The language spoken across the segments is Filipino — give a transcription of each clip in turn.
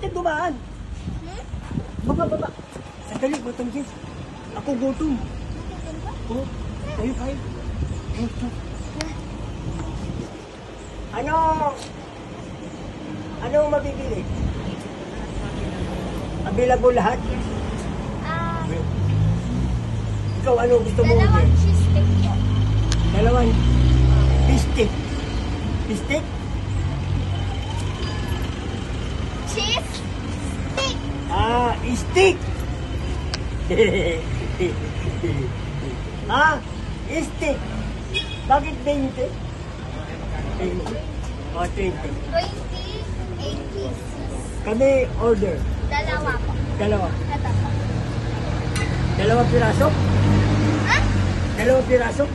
ka dumaan? Baba. Sandali, Batanggis. Ako gutom. Oh, tayo kayo. Ano mabibili? Available lahat? Ikaw, ano gusto mo? Dalawang cheese stick po. Dalawang fish stick. Fish stick? Cheese stick. Stick! Stick! Bakit 20? 20. 28 pieces. Kami order. Dalawa po. Dalawa. Ito po. Dalawang piraso? Ha? Dalawang piraso? 8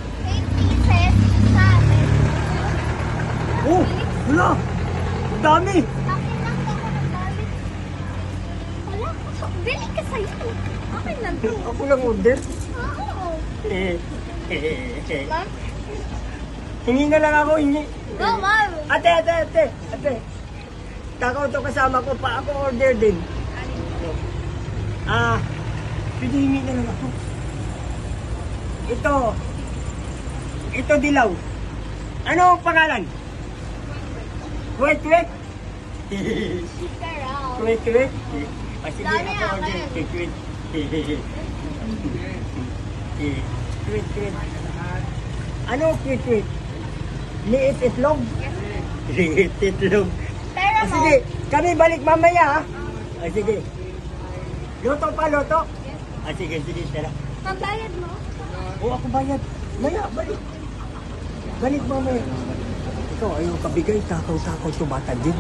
pieces sa atin. Oh! Wala! Dami! Akin lang ako ng dami. Wala ko. Bili ka sa'yo. Akin lang to. Ako lang order. Oo. Ma'am? Hingi na lang ako, hingi. Go, ma'am. Ate. Takaw to kasama ko pa ako order din. Pwede hingi na lang ako. Ito dilaw. Ano ang pangalan? Wait. Shikaraw. Wait. Sige, Dami ako ako order. yan. Wait. Ano wait? Liit itlog? Liit itlog. Pero mo. Sige, kami balik mamaya ha. Sige. Luto pa. Sige, tara. Pagbayad mo? Oo, ako bayad. Maya, balik. Balik mamaya. Ikaw, ayaw kabigay. Takaw-takaw tumatan din.